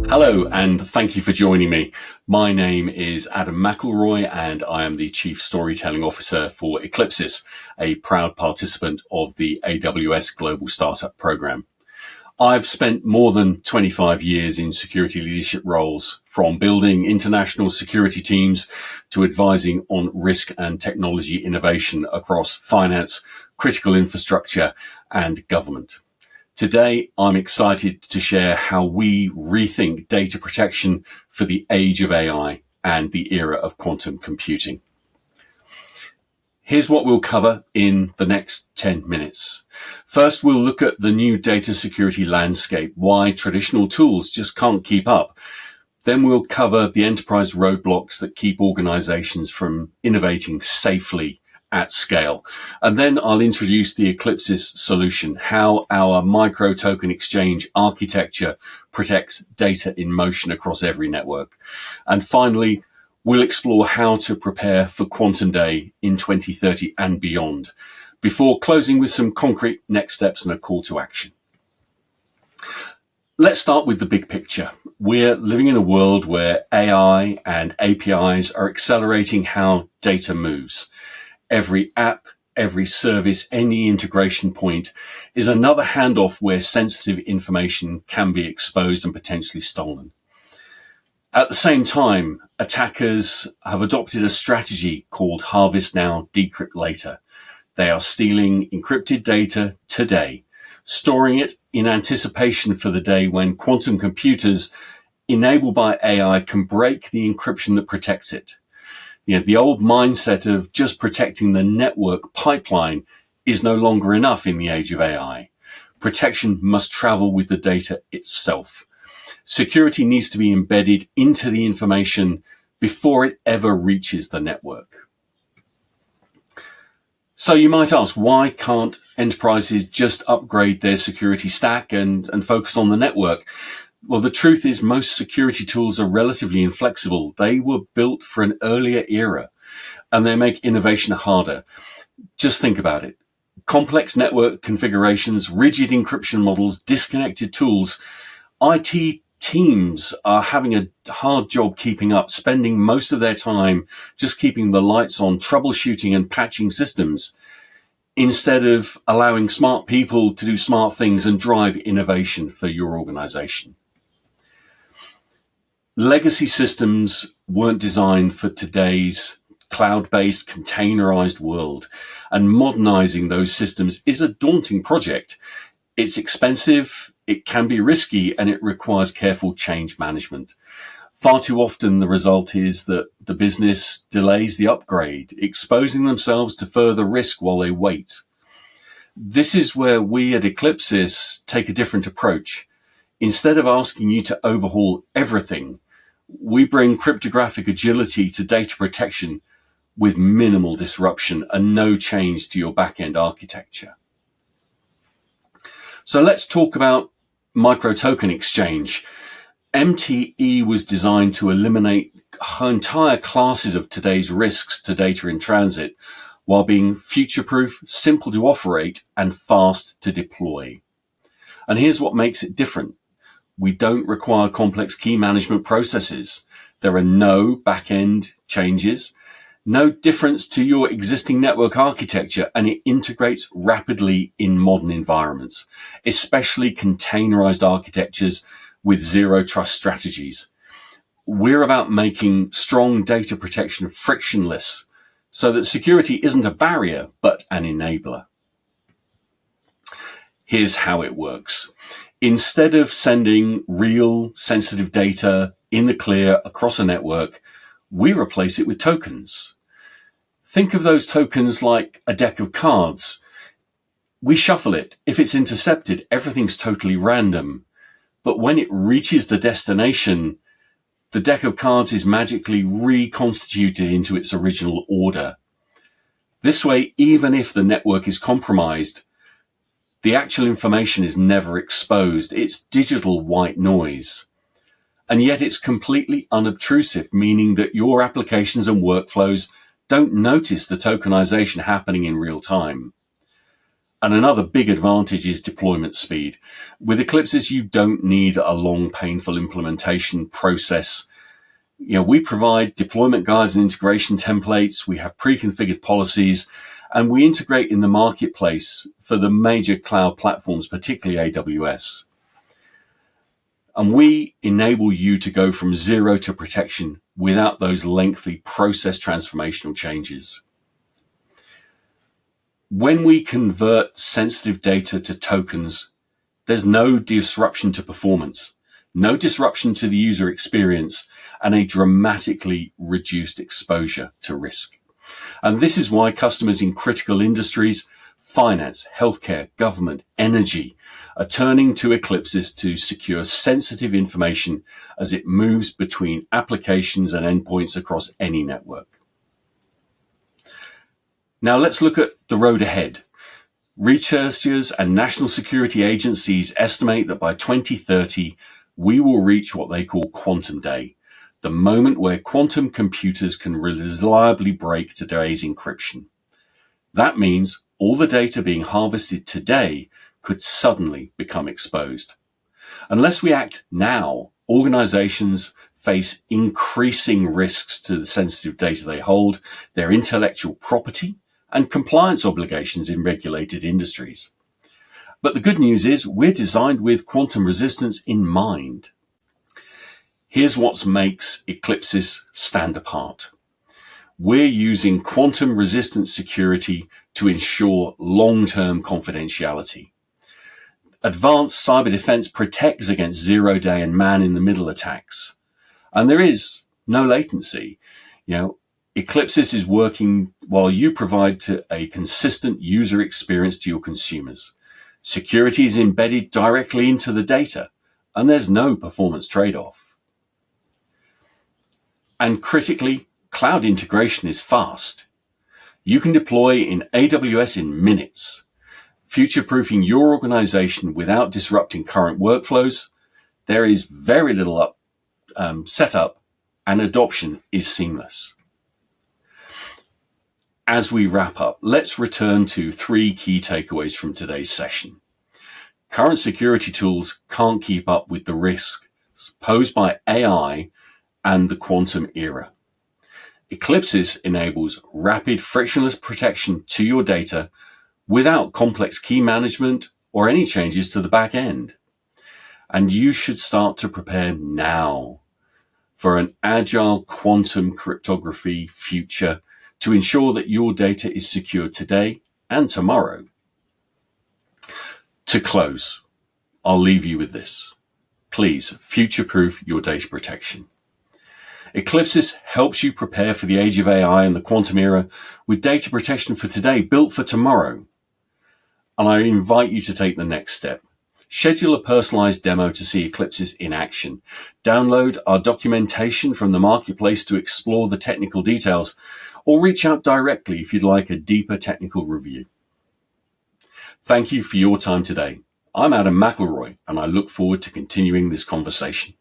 Hello, and thank you for joining me. My name is Adam McElroy, and I am the Chief Storytelling Officer for Eclypses, a proud participant of the AWS Global Startup Program. I've spent more than 25 years in security leadership roles, from building international security teams to advising on risk and technology innovation across finance, critical infrastructure, and government. Today, I'm excited to share how we rethink data protection for the age of AI and the era of quantum computing. Here's what we'll cover in the next 10 minutes. First, we'll look at the new data security landscape, why traditional tools just can't keep up. Then we'll cover the enterprise roadblocks that keep organizations from innovating safely at scale. And then I'll introduce the Eclypses solution, how our micro token exchange architecture protects data in motion across every network. And finally, we'll explore how to prepare for Quantum Day in 2030 and beyond, before closing with some concrete next steps and a call to action. Let's start with the big picture. We're living in a world where AI and APIs are accelerating how data moves. Every app, every service, any integration point is another handoff where sensitive information can be exposed and potentially stolen. At the same time, attackers have adopted a strategy called harvest now, decrypt later. They are stealing encrypted data today, storing it in anticipation for the day when quantum computers enabled by AI can break the encryption that protects it. The old mindset of just protecting the network pipeline is no longer enough in the age of AI. Protection must travel with the data itself. Security needs to be embedded into the information before it ever reaches the network. So you might ask, why can't enterprises just upgrade their security stack and focus on the network? Well, the truth is most security tools are relatively inflexible. They were built for an earlier era, and they make innovation harder. Just think about it. Complex network configurations, rigid encryption models, disconnected tools. IT teams are having a hard job keeping up, spending most of their time just keeping the lights on, troubleshooting and patching systems, instead of allowing smart people to do smart things and drive innovation for your organization. Legacy systems weren't designed for today's cloud-based, containerized world, and modernizing those systems is a daunting project. It's expensive, it can be risky, and it requires careful change management. Far too often, the result is that the business delays the upgrade, exposing themselves to further risk while they wait. This is where we at Eclypses take a different approach. Instead of asking you to overhaul everything, we bring cryptographic agility to data protection with minimal disruption and no change to your back-end architecture. So let's talk about micro token exchange. MTE was designed to eliminate entire classes of today's risks to data in transit while being future-proof, simple to operate, and fast to deploy. And here's what makes it different. We don't require complex key management processes. There are no back-end changes, no difference to your existing network architecture, and it integrates rapidly in modern environments, especially containerized architectures with zero trust strategies. We're about making strong data protection frictionless so that security isn't a barrier, but an enabler. Here's how it works. Instead of sending real sensitive data in the clear across a network, we replace it with tokens. Think of those tokens like a deck of cards. We shuffle it. If it's intercepted, everything's totally random. But when it reaches the destination, the deck of cards is magically reconstituted into its original order. This way, even if the network is compromised, the actual information is never exposed. It's digital white noise. And yet it's completely unobtrusive, meaning that your applications and workflows don't notice the tokenization happening in real time. And another big advantage is deployment speed. With Eclypses, you don't need a long, painful implementation process. We provide deployment guides and integration templates. We have pre-configured policies, and we integrate in the marketplace for the major cloud platforms, particularly AWS. And we enable you to go from zero to protection without those lengthy process transformational changes. When we convert sensitive data to tokens, there's no disruption to performance, no disruption to the user experience, and a dramatically reduced exposure to risk. And this is why customers in critical industries, finance, healthcare, government, energy, are turning to Eclypses to secure sensitive information as it moves between applications and endpoints across any network. Now let's look at the road ahead. Researchers and national security agencies estimate that by 2030, we will reach what they call quantum day, the moment where quantum computers can reliably break today's encryption. That means all the data being harvested today could suddenly become exposed. Unless we act now, organizations face increasing risks to the sensitive data they hold, their intellectual property, and compliance obligations in regulated industries. But the good news is we're designed with quantum resistance in mind. Here's what makes Eclypses stand apart. We're using quantum resistant security to ensure long-term confidentiality. Advanced cyber defense protects against zero-day and man-in-the-middle attacks. And there is no latency. Eclypses is working while you provide a consistent user experience to your consumers. Security is embedded directly into the data, and there's no performance trade-off. And critically, cloud integration is fast. You can deploy in AWS in minutes, future-proofing your organization without disrupting current workflows. There is very little setup, and adoption is seamless. As we wrap up, let's return to 3 key takeaways from today's session. Current security tools can't keep up with the risks posed by AI and the quantum era. Eclypses enables rapid, frictionless protection to your data without complex key management or any changes to the back end. And you should start to prepare now for an agile quantum cryptography future to ensure that your data is secure today and tomorrow. To close, I'll leave you with this. Please future-proof your data protection. Eclypses helps you prepare for the age of AI and the quantum era with data protection for today, built for tomorrow. And I invite you to take the next step. Schedule a personalized demo to see Eclypses in action. Download our documentation from the marketplace to explore the technical details, or reach out directly if you'd like a deeper technical review. Thank you for your time today. I'm Adam McElroy, and I look forward to continuing this conversation.